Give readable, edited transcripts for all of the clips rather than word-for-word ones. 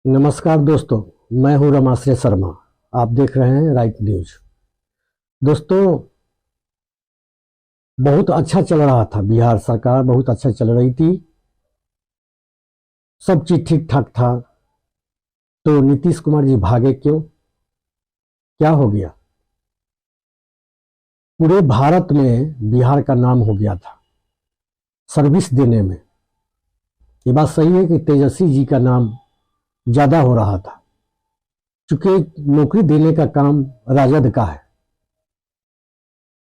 नमस्कार दोस्तों। मैं हूं रमाश्रय शर्मा। आप देख रहे हैं राइट न्यूज। दोस्तों, बहुत अच्छा चल रहा था, बिहार सरकार बहुत अच्छा चल रही थी, सब चीज ठीक ठाक था। तो नीतीश कुमार जी भागे क्यों? क्या हो गया? पूरे भारत में बिहार का नाम हो गया था सर्विस देने में। ये बात सही है कि तेजस्वी जी का नाम ज्यादा हो रहा था, क्योंकि नौकरी देने का काम राजद का है।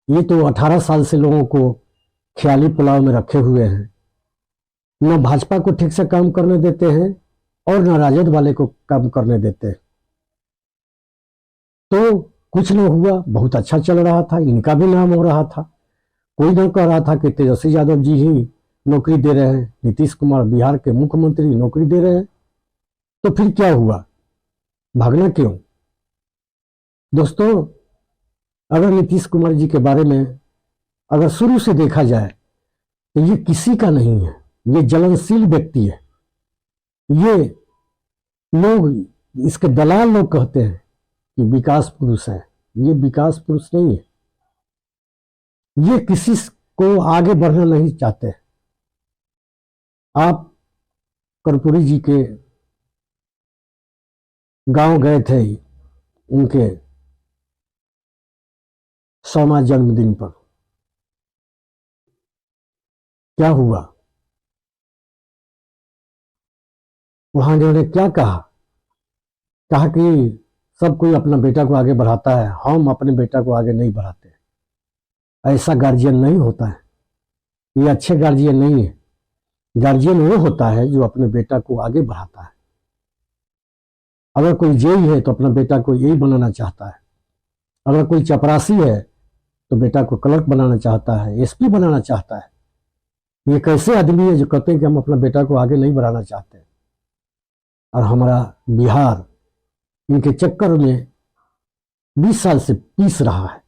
ये तो 18 साल से लोगों को ख्याली पुलाव में रखे हुए हैं। न भाजपा को ठीक से काम करने देते हैं और न राजद वाले को काम करने देते हैं। तो कुछ न हुआ, बहुत अच्छा चल रहा था, इनका भी नाम हो रहा था। कोई न कह रहा था कि तेजस्वी यादव जी ही नौकरी दे रहे हैं, नीतीश कुमार बिहार के मुख्यमंत्री नौकरी दे रहे हैं। तो फिर क्या हुआ? भागना क्यों? दोस्तों, अगर नीतीश कुमार जी के बारे में अगर शुरू से देखा जाए तो ये किसी का नहीं है, ये जलनशील व्यक्ति है। ये लोग, इसके दलाल लोग कहते हैं कि विकास पुरुष है। ये विकास पुरुष नहीं है। ये किसी को आगे बढ़ना नहीं चाहते। आप कर्पूरी जी के गांव गए थे उनके 100वां जन्मदिन पर। क्या हुआ? वहां उन्होंने क्या कहा? कहा कि सब कोई अपना बेटा को आगे बढ़ाता है, हम अपने बेटा को आगे नहीं बढ़ाते। ऐसा गार्जियन नहीं होता है। ये अच्छे गार्जियन नहीं है। गार्जियन वो होता है जो अपने बेटा को आगे बढ़ाता है। अगर कोई जेई है तो अपना बेटा को यही बनाना चाहता है। अगर कोई चपरासी है तो बेटा को क्लर्क बनाना चाहता है, एसपी बनाना चाहता है। ये कैसे आदमी है जो कहते हैं कि हम अपना बेटा को आगे नहीं बढ़ाना चाहते? और हमारा बिहार इनके चक्कर में 20 साल से पीस रहा है।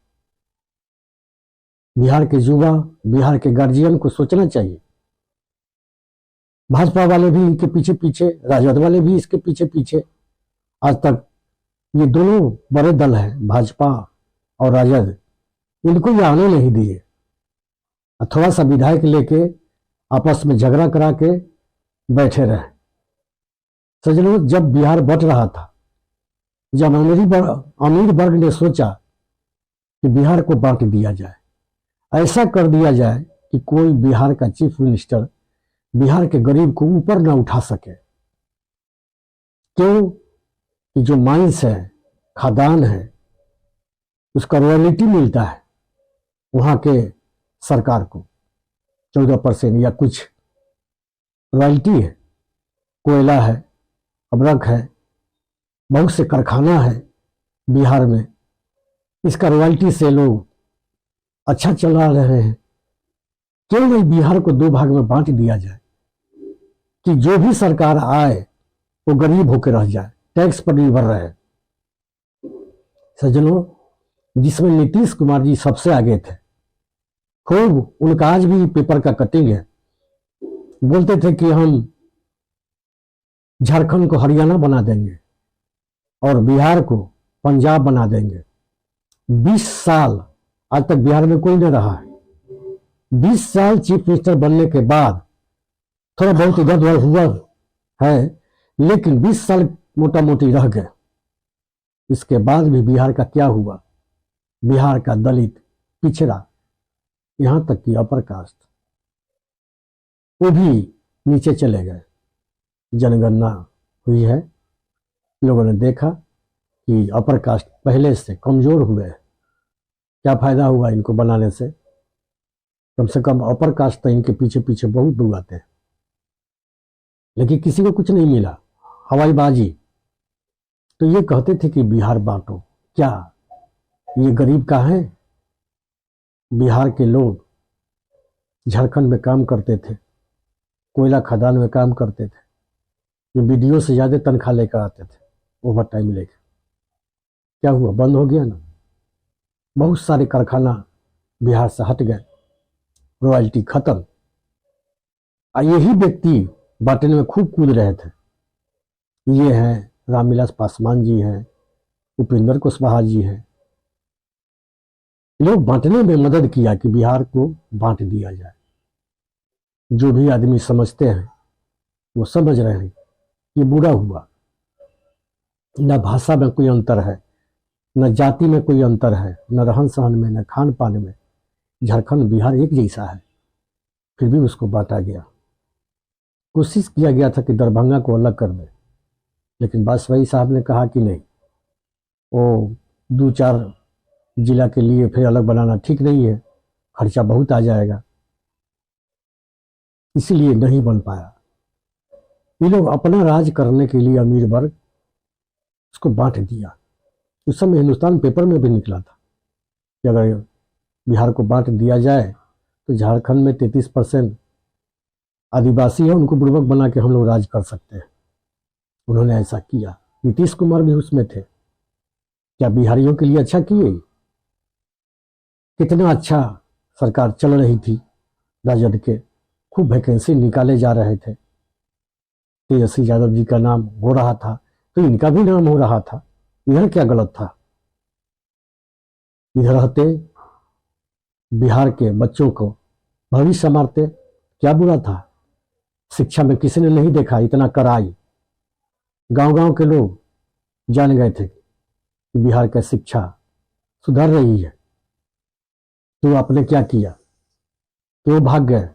बिहार के युवा, बिहार के गार्जियन को सोचना चाहिए। भाजपा वाले भी इनके पीछे पीछे, राजद वाले भी इसके पीछे पीछे। आज तक ये दोनों बड़े दल हैं, भाजपा और राजद, इनको ये आने नहीं दिए। थोड़ा सा विधायक लेके आपस में झगड़ा करा के बैठे रहे। सज्जनों, जब बिहार बट रहा था, जब अमीर वर्ग ने सोचा कि बिहार को बांट दिया जाए, ऐसा कर दिया जाए कि कोई बिहार का चीफ मिनिस्टर बिहार के गरीब को ऊपर ना उठा सके। क्यों? कि जो माइंस है, खदान है, उसका रॉयल्टी मिलता है वहां के सरकार को 14% या कुछ रॉयल्टी है। कोयला है, अबरक है, बहुत से कारखाना है बिहार में। इसका रॉयल्टी से लोग अच्छा चला रहे हैं। क्यों नहीं बिहार को दो भाग में बांट दिया जाए कि जो भी सरकार आए वो गरीब होकर रह जाए, टैक्स पर निर्भर रहे। सज्जनों, जिसमें नीतीश कुमार जी सबसे आगे थे, खूब उनका आज भी पेपर का कटिंग है। बोलते थे कि हम झारखंड को हरियाणा बना देंगे और बिहार को पंजाब बना देंगे। 20 साल आज तक बिहार में कोई नहीं रहा है। 20 साल चीफ मिनिस्टर बनने के बाद थोड़ा बहुत इधर उधर हुआ है, लेकिन 20 साल मोटा मोटी रह गए। इसके बाद भी बिहार का क्या हुआ? बिहार का दलित, पिछड़ा, यहां तक कि अपर कास्ट, वो भी नीचे चले गए। जनगणना हुई है, लोगों ने देखा कि अपर कास्ट पहले से कमजोर हुए हैं। क्या फायदा हुआ इनको बनाने से? कम से कम अपर कास्ट तो इनके पीछे पीछे बहुत लोग आते हैं, लेकिन किसी को कुछ नहीं मिला, हवाईबाजी। तो ये कहते थे कि बिहार बांटो। क्या ये गरीब का है? बिहार के लोग झारखंड में काम करते थे, कोयला खदान में काम करते थे, ये वीडियो से ज्यादा तनख्वाह लेकर आते थे, ओवर टाइम लेकर। क्या हुआ? बंद हो गया ना। बहुत सारे कारखाना बिहार से हट गए, रॉयल्टी खत्म। यही व्यक्ति बांटने में खूब कूद रहे थे। ये हैं रामविलास पासवान जी हैं, उपेंद्र कुशवाहा जी हैं। लोग बांटने में मदद किया कि बिहार को बांट दिया जाए। जो भी आदमी समझते हैं वो समझ रहे हैं ये बुरा हुआ। न भाषा में कोई अंतर है, न जाति में कोई अंतर है, न रहन सहन में, न खान पान में। झारखंड बिहार एक जैसा है, फिर भी उसको बांटा गया। कोशिश किया गया था कि दरभंगा को अलग कर दे, लेकिन बाजपेयी साहब ने कहा कि नहीं, वो 2-4 जिला के लिए फिर अलग बनाना ठीक नहीं है, खर्चा बहुत आ जाएगा, इसलिए नहीं बन पाया। ये लोग अपना राज करने के लिए अमीर वर्ग उसको बांट दिया। उस समय हिंदुस्तान पेपर में भी निकला था कि अगर बिहार को बांट दिया जाए तो झारखंड में 33% आदिवासी है, उनको बुड़बक बना के हम लोग राज कर सकते हैं। उन्होंने ऐसा किया। नीतीश कुमार भी उसमें थे। क्या बिहारियों के लिए अच्छा किए? कितना अच्छा सरकार चल रही थी राजद के, खूब वैकेंसी निकाले जा रहे थे। तेजस्वी यादव जी का नाम हो रहा था तो इनका भी नाम हो रहा था। इधर क्या गलत था? इधर रहते बिहार के बच्चों को भविष्य संवारते, क्या बुरा था? शिक्षा में किसी ने नहीं देखा इतना कड़ाई। गांव गांव के लोग जान गए थे कि बिहार का शिक्षा सुधर रही है। तो आपने क्या किया? तो भाग गए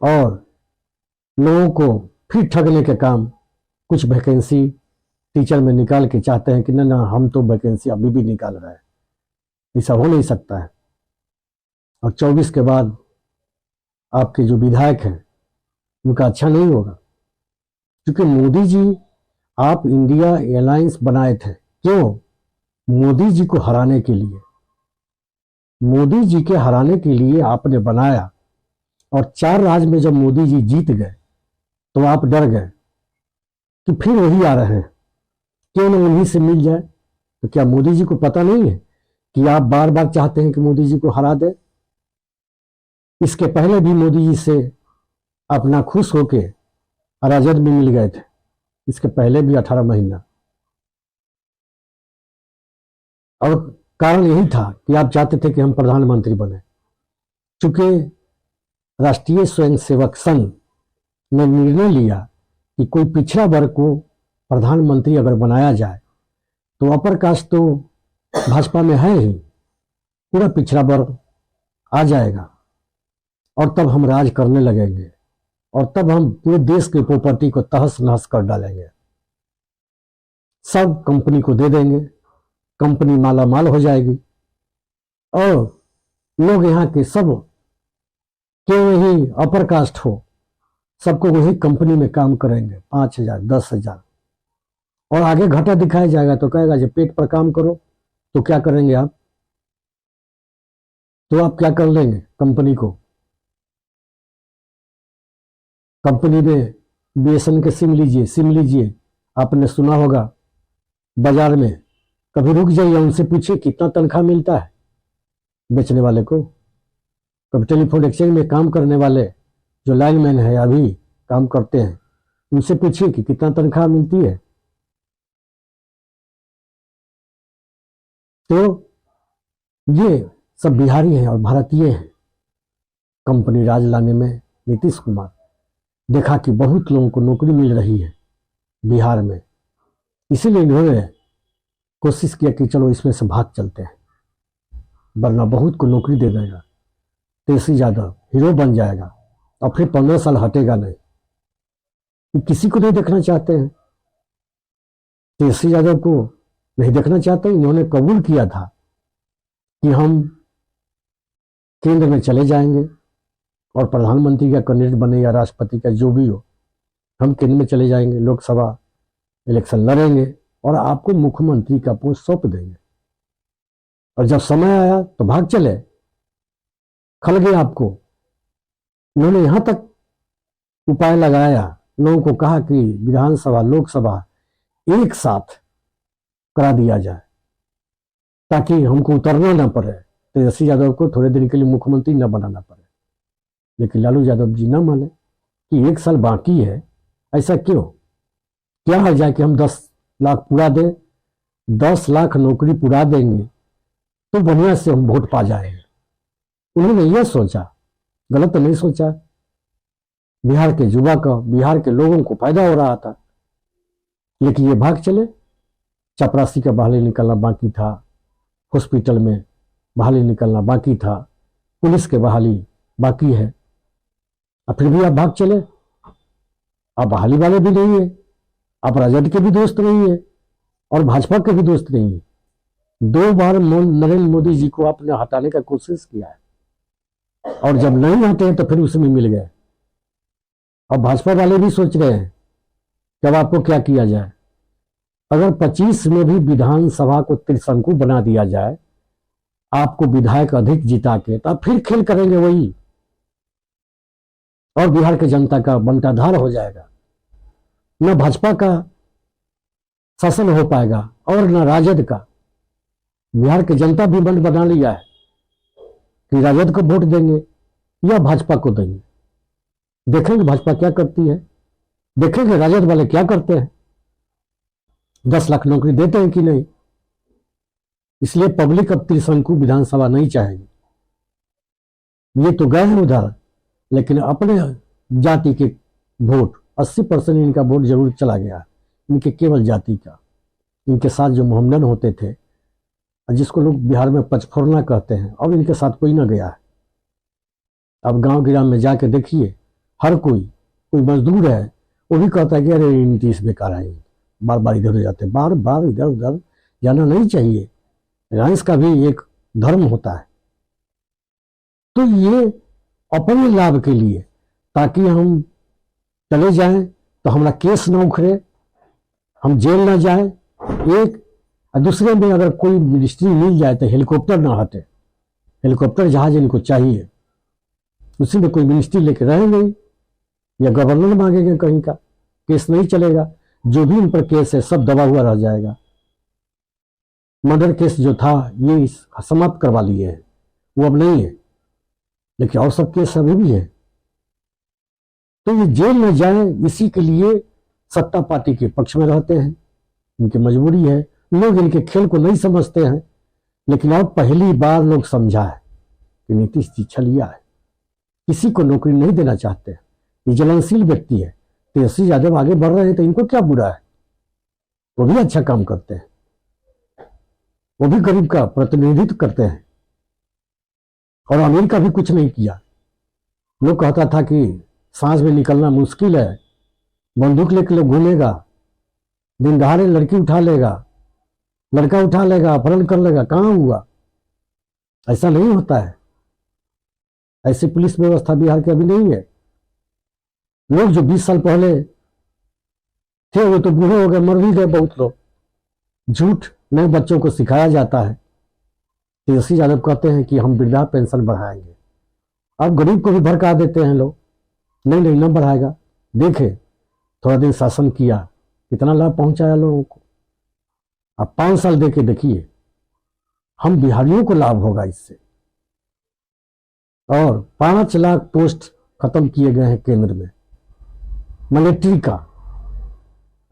और लोगों को फिर ठगने के काम, कुछ वैकेंसी टीचर में निकाल के चाहते हैं कि ना ना हम तो वैकेंसी अभी भी निकाल रहे हैं। ऐसा हो नहीं सकता है। और 24 के बाद आपके जो विधायक हैं उनका अच्छा नहीं होगा, क्योंकि मोदी जी, आप इंडिया अलायंस बनाए थे क्यों? मोदी जी को हराने के लिए। मोदी जी के हराने के लिए आपने बनाया। और 4 राज्य में जब मोदी जी जीत गए तो आप डर गए कि फिर वही आ रहे हैं, क्यों ना उन्हीं से मिल जाए। तो क्या मोदी जी को पता नहीं है कि आप बार बार चाहते हैं कि मोदी जी को हरा दे? इसके पहले भी मोदी जी से अपना खुश होके राजद में मिल गए थे, इसके पहले भी 18 महीना। और कारण यही था कि आप चाहते थे कि हम प्रधानमंत्री बने। चूंकि राष्ट्रीय स्वयंसेवक संघ ने निर्णय लिया कि कोई पिछड़ा वर्ग को प्रधानमंत्री अगर बनाया जाए तो अपर कास्ट तो भाजपा में है ही, पूरा पिछड़ा वर्ग आ जाएगा और तब हम राज करने लगेंगे और तब हम पूरे देश की प्रॉपर्टी को तहस नहस कर डालेंगे, सब कंपनी को दे देंगे, कंपनी माला माल हो जाएगी और लोग यहाँ के सब क्यों ही अपर कास्ट हो, सबको वही कंपनी में काम करेंगे, 5,000 10,000। और आगे घाटा दिखाया जाएगा तो कहेगा जब पेट पर काम करो तो क्या करेंगे आप? तो आप क्या कर लेंगे? कंपनी को, कंपनी में बीएसएन के सिम लीजिए। आपने सुना होगा बाजार में, कभी रुक जाइए, उनसे पूछिए कितना तनख्वाह मिलता है बेचने वाले को। कभी टेलीफोन एक्सचेंज में काम करने वाले जो लाइनमैन है अभी काम करते हैं, उनसे पूछिए कि कितना तनख्वाह मिलती है। तो ये सब बिहारी हैं और भारतीय हैं। कंपनी राज लाने में नीतीश कुमार देखा कि बहुत लोगों को नौकरी मिल रही है बिहार में, इसीलिए इन्होंने कोशिश किया कि चलो इसमें से भाग चलते हैं, वरना बहुत को नौकरी दे देगा। तेजस्वी यादव हीरो बन जाएगा और फिर 15 साल हटेगा नहीं। ये किसी को नहीं देखना चाहते हैं, तेजस्वी यादव को नहीं देखना चाहते। इन्होंने कबूल किया था कि हम केंद्र में चले जाएंगे और प्रधानमंत्री का कैंडिडेट बने या राष्ट्रपति का जो भी हो, हम केंद्र में चले जाएंगे, लोकसभा इलेक्शन लड़ेंगे और आपको मुख्यमंत्री का पोस्ट सौंप देंगे। और जब समय आया तो भाग चले, खल गए आपको। उन्होंने यहां तक उपाय लगाया, लोगों को कहा कि विधानसभा लोकसभा एक साथ करा दिया जाए ताकि हमको उतरना ना पड़े, तेजस्वी यादव को थोड़े दिन के लिए मुख्यमंत्री न बनाना पड़े। लेकिन लालू यादव जी न माने कि 1 साल बाकी है। ऐसा क्यों? क्या हो जाए कि हम 10 लाख पूरा दें, 10 लाख नौकरी पूरा देंगे तो बढ़िया से हम वोट पा जाएंगे। उन्होंने यह सोचा, गलत तो नहीं सोचा। बिहार के युवा का, बिहार के लोगों को फायदा हो रहा था, लेकिन ये भाग चले। चपरासी का बहाली निकलना बाकी था, हॉस्पिटल में बहाली निकलना बाकी था, पुलिस के बहाली बाकी है, और फिर भी आप भाग चले। आप बहाली वाले भी नहीं है, आप राजद के भी दोस्त नहीं है, और भाजपा के भी दोस्त नहीं है। 2 बार नरेंद्र मोदी जी को आपने हटाने का कोशिश किया है, और जब नहीं हटे तो फिर उसमें मिल गए। अब भाजपा वाले भी सोच रहे हैं कि अब आपको क्या किया जाए। अगर 25 में भी विधानसभा को त्रिशंकु बना दिया जाए, आपको विधायक अधिक जिता के, तो आप फिर खेल करेंगे वही, और बिहार की जनता का बंटाधार हो जाएगा। न भाजपा का शासन हो पाएगा और न राजद का। बिहार की जनता भी मन बना लिया है कि राजद को वोट देंगे या भाजपा को देंगे। देखेंगे भाजपा क्या करती है, देखेंगे राजद वाले क्या करते हैं, 10 लाख नौकरी देते हैं कि नहीं। इसलिए पब्लिक अब त्रिशंकु विधानसभा नहीं चाहेगी। ये तो गए हैं उधर, लेकिन अपने जाति के वोट 80% इनका वोट जरूर चला गया, इनके केवल जाति का। इनके साथ जो मोहम्मदन होते थे, जिसको लोग बिहार में पचफोरना कहते हैं, अब इनके साथ कोई ना गया है। अब गांव गिराम में जाके देखिए, हर कोई मजदूर है, वो भी कहता है कि अरे नीतीश बेकार है, बार बार इधर हो जाते, बार बार इधर उधर जाना नहीं चाहिए। राइस का भी एक धर्म होता है। तो ये अपने लाभ के लिए, ताकि हम चले जाएं तो हमारा केस ना उखड़े, हम जेल ना जाए। एक और दूसरे में अगर कोई मिनिस्ट्री मिल जाए तो हेलीकॉप्टर ना हटे, हेलीकॉप्टर जहाज इनको चाहिए, उसी में कोई मिनिस्ट्री लेके रहेंगे या गवर्नर मांगेंगे कहीं का, केस नहीं चलेगा। जो भी इन पर केस है सब दबा हुआ रह जाएगा। मर्डर केस जो था ये समाप्त करवा लिए हैं, वो अब नहीं है, लेकिन और सब केस अभी भी है। तो ये जेल में जाए, इसी के लिए सत्ता पार्टी के पक्ष में रहते हैं, इनकी मजबूरी है। लोग इनके खेल को नहीं समझते हैं, लेकिन अब पहली बार लोग समझा है कि नीतीश जी छलिया है, किसी को नौकरी नहीं देना चाहते। ये जलनशील व्यक्ति है। तेजस्वी यादव आगे बढ़ रहे हैं तो इनको क्या बुरा है, वो भी अच्छा काम करते हैं, वो भी गरीब का प्रतिनिधित्व करते हैं। और अमीर का भी कुछ नहीं किया। लोग कहता था कि सांस में निकलना मुश्किल है, बंदूक लेकर लोग घूमेगा, दिन दहाड़े लड़की उठा लेगा, लड़का उठा लेगा, अपहरण कर लेगा। कहां हुआ? ऐसा नहीं होता है। ऐसी पुलिस व्यवस्था बिहार की अभी नहीं है। लोग जो 20 साल पहले थे वो तो बूढ़े हो गए, मर भी गए बहुत लोग। झूठ नए बच्चों को सिखाया जाता है। तेजस्वी यादव कहते हैं कि हम वृद्धा पेंशन बढ़ाएंगे, अब गरीब को भी भड़का देते हैं लोग, नहीं न बढ़ाएगा। देखे थोड़ा दिन शासन किया, कितना लाभ पहुंचाया लोगों को। अब 5 साल देके देखिए, हम बिहारियों को लाभ होगा इससे। और 5 लाख पोस्ट खत्म किए गए हैं केंद्र में मिलिट्री का।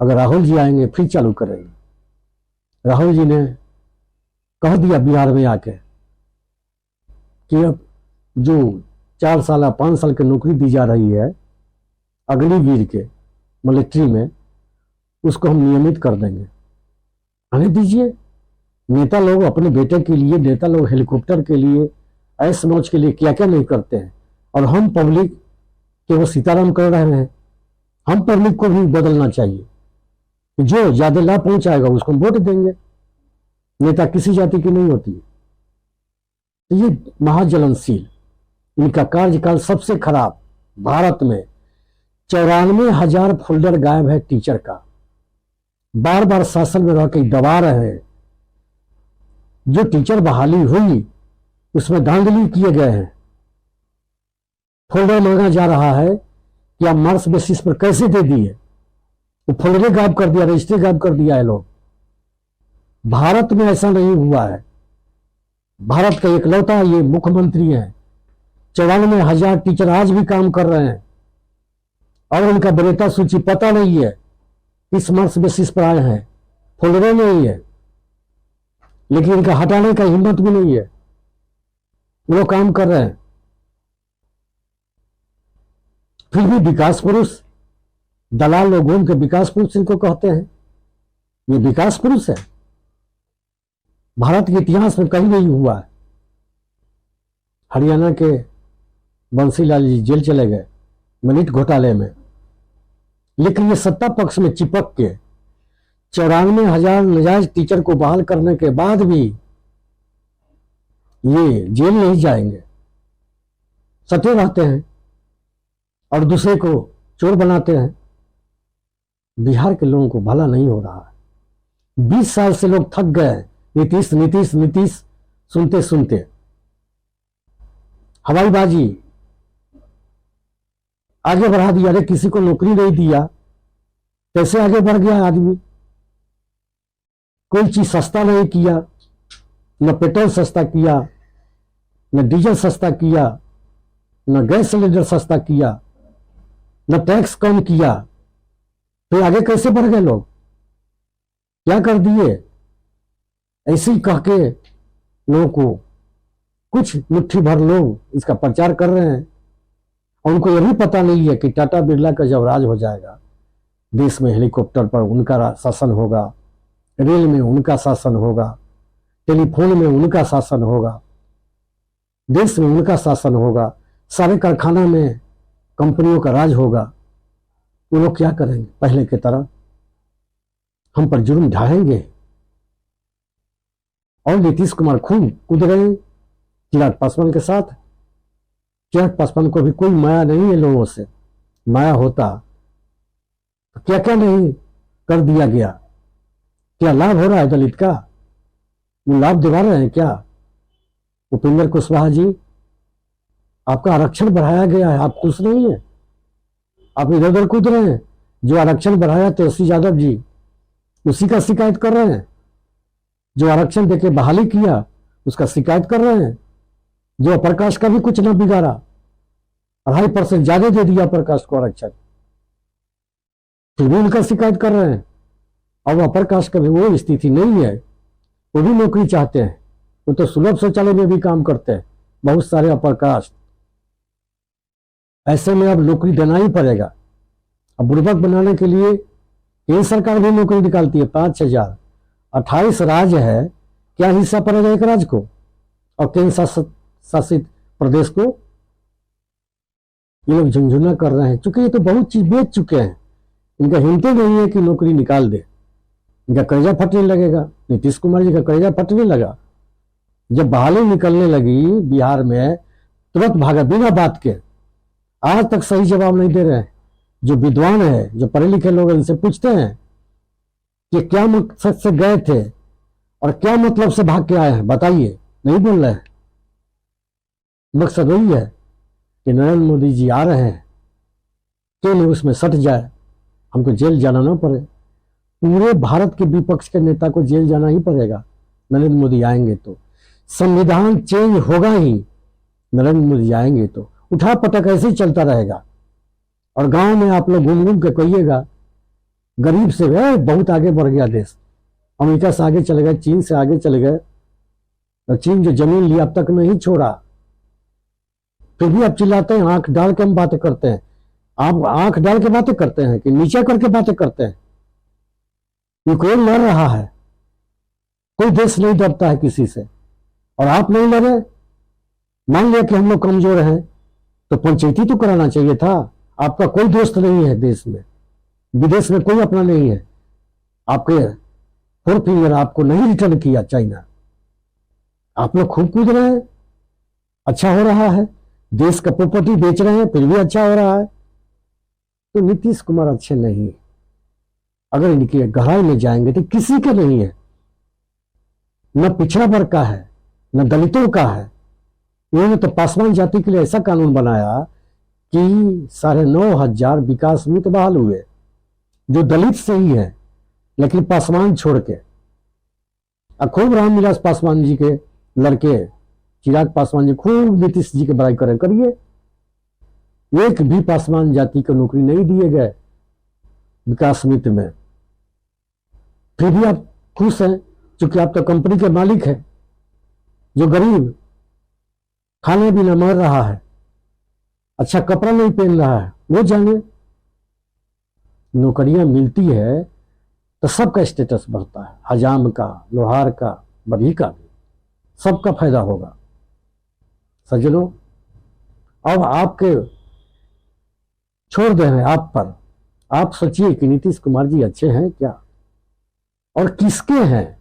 अगर राहुल जी आएंगे फिर चालू करेंगे। राहुल जी ने कह दिया बिहार में आके कि अब जो 4 साल 5 साल की नौकरी दी जा रही है अग्निवीर के मिलिट्री में, उसको हम नियमित कर देंगे, आने दीजिए। नेता लोग अपने बेटे के लिए, नेता लोग हेलीकॉप्टर के लिए, ऐश मौज के लिए क्या क्या नहीं करते हैं, और हम पब्लिक के वो सीताराम कर रहे हैं। हम पब्लिक को भी बदलना चाहिए, जो ज्यादा लाभ पहुंचाएगा उसको हम वोट देंगे। नेता किसी जाति की नहीं होती है। तो ये महाजलनशील, इनका कार्यकाल सबसे खराब भारत में। 94,000 फोल्डर गायब है टीचर का, बार बार शासन में रहकर दबा रहे हैं। जो टीचर बहाली हुई उसमें धांधली किए गए हैं। फोल्डर मांगा जा रहा है कि आप मार्क्स बेसिस पर कैसे दे दिए, वो फोल्डर गायब कर दिया, रजिस्ट्री गायब कर दिया है लोग। भारत में ऐसा नहीं हुआ है। भारत का इकलौता ये मुख्यमंत्री है। 94,000 टीचर आज भी काम कर रहे हैं और उनका वरीयता सूची पता नहीं है। किस मर्स बेसिस पर आए हैं, फोल्डरों में ही है, लेकिन इनका हटाने का हिम्मत भी नहीं है। वो लोग काम कर रहे हैं, फिर भी विकास पुरुष, दलाल लोग घूम के विकास पुरुष इनको कहते हैं। ये विकास पुरुष है, भारत के इतिहास में कहीं नहीं हुआ है। हरियाणा के बंसीलाल जी जेल चले गए मिनीट घोटाले में, लेकिन ये सत्ता पक्ष में चिपक के 94,000 नजायज टीचर को बहाल करने के बाद भी ये जेल नहीं जाएंगे, सटे रहते हैं और दूसरे को चोर बनाते हैं। बिहार के लोगों को भला नहीं हो रहा है। 20 साल से लोग थक गए, नीतीश नीतीश नीतीश सुनते सुनते। हवाईबाजी आगे बढ़ा दिया, अरे किसी को नौकरी नहीं दिया, कैसे आगे बढ़ गया आदमी। कोई चीज सस्ता नहीं किया, न पेट्रोल सस्ता किया, न डीजल सस्ता किया, न गैस सिलेंडर सस्ता किया, न टैक्स कम किया, तो आगे कैसे बढ़ गए लोग, क्या कर दिए। ऐसे ही कह के लोगों को कुछ मुट्ठी भर लोग इसका प्रचार कर रहे हैं, और उनको यह भी पता नहीं है कि टाटा बिरला का जब राज हो जाएगा, देश में हेलीकॉप्टर पर उनका शासन होगा, रेल में उनका शासन होगा, टेलीफोन में उनका शासन होगा, देश में उनका शासन होगा, सारे कारखाना में कंपनियों का राज होगा। वो लोग क्या करेंगे, पहले की तरह हम पर जुर्म ढाएंगे। और नीतीश कुमार खूब कूद रहे चिराग पासवान के साथ। चिराग पासवान को भी कोई माया नहीं है लोगों से, माया होता तो क्या क्या नहीं कर दिया गया। क्या लाभ हो रहा है दलित का, वो लाभ दिला रहे हैं क्या। उपेंद्र कुशवाहा जी, आपका आरक्षण बढ़ाया गया है, आप खुश नहीं है, आप इधर उधर कूद रहे हैं। जो आरक्षण बढ़ाया तेजस्वी यादव जी, उसी का शिकायत कर रहे हैं। जो आरक्षण देके बहाली किया, उसका शिकायत कर रहे हैं। जो प्रकाश का भी कुछ ना बिगाड़ा, 2.5% ज्यादा दे दिया प्रकाश को आरक्षण, फिर भी उनका शिकायत कर रहे हैं। और प्रकाश का भी वो स्थिति नहीं है, वो भी नौकरी चाहते हैं, वो तो सुलभ शौचालय में भी काम करते हैं बहुत सारे अप्रकाश। ऐसे में अब नौकरी देना ही पड़ेगा। अब बुड़बक बनाने के लिए केंद्र सरकार भी नौकरी निकालती है 5,000। 28 राज्य है, क्या हिस्सा पड़ेगा एक राज्य को और केंद्र शासित प्रदेश को। ये लोग झुंझुना कर रहे हैं, चूंकि ये तो बहुत चीज बेच चुके हैं, इनका हिम्मत नहीं है कि नौकरी निकाल दे। इनका कलेजा फटने लगेगा। नीतीश कुमार जी का कलेजा फटने लगा जब बहाली निकलने लगी बिहार में, तुरंत भागा बिना बात के। आज तक सही जवाब नहीं दे रहे हैं। जो विद्वान है, जो पढ़े लिखे लोग, इनसे पूछते हैं कि क्या मकसद से गए थे और क्या मतलब से भाग के आए हैं, बताइए, नहीं बोल रहे हैं। मकसद वही है कि नरेंद्र मोदी जी आ रहे हैं, क्यों नहीं उसमें सट जाए, हमको जेल जाना ना पड़े। पूरे भारत के विपक्ष के नेता को जेल जाना ही पड़ेगा नरेंद्र मोदी आएंगे तो। संविधान चेंज होगा ही नरेंद्र मोदी आएंगे तो। उठा पटक ऐसे ही चलता रहेगा। और गांव में आप लोग घूम घूम के कहिएगा गरीब से बहुत आगे बढ़ गया देश, अमेरिका से आगे चले गए, चीन से आगे चले गए, और चीन जो जमीन लिया अब तक नहीं छोड़ा, फिर भी आप चिल्लाते हैं। आंख डाल के हम बातें करते हैं, आप आंख डाल के बातें करते हैं कि नीचे करके बातें करते हैं। यूक्रेन लड़ रहा है, कोई देश नहीं डरता है किसी से, और आप नहीं लड़े। मान लिया कि हम लोग कमजोर हैं तो पंचायती तो कराना चाहिए था। आपका कोई दोस्त नहीं है देश में, विदेश में कोई अपना नहीं है। आपके 4 फिंगर आपको नहीं रिटर्न किया चाइना। आप लोग खूब कूद रहे हैं, अच्छा हो रहा है, देश का प्रॉपर्टी बेच रहे हैं, फिर भी अच्छा हो रहा है। तो नीतीश कुमार अच्छे नहीं है। अगर इनकी गहराई में जाएंगे तो किसी का नहीं है, न पिछड़ा वर्ग का है, न दलितों का है। इन्होंने तो पासवान जाति के लिए ऐसा कानून बनाया कि 9,500 विकास मित्र बहाल हुए, जो दलित से ही है, लेकिन पासवान छोड़ के। खूब रामविलास पासवान जी के लड़के चिराग पासवान जी खूब नीतीश जी के बड़ाई करिए। एक भी पासवान जाति को नौकरी नहीं दिए गए विकास मित्र में। फिर भी आप खुश हैं, क्योंकि आप तो कंपनी के मालिक हैं। जो गरीब खाने भी न मर रहा है, अच्छा कपड़ा नहीं पहन रहा है, वो जाने। नौकरियां मिलती है तो सबका स्टेटस बढ़ता है, हजाम का, लोहार का, बधी का भी, सबका फायदा होगा। सज्जनों, अब आपके छोड़ दे रहे हैं आप पर। आप सोचिए कि नीतीश कुमार जी अच्छे हैं क्या, और किसके हैं?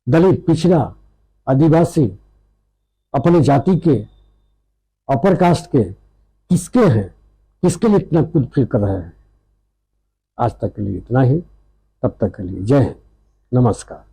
दलित, पिछड़ा, आदिवासी, अपने जाति के, अपर कास्ट के, किसके हैं? किसके लिए इतना कुछ फिक्र कर रहे हैं? आज तक के लिए इतना ही। तब तक के लिए जय हिंद, नमस्कार।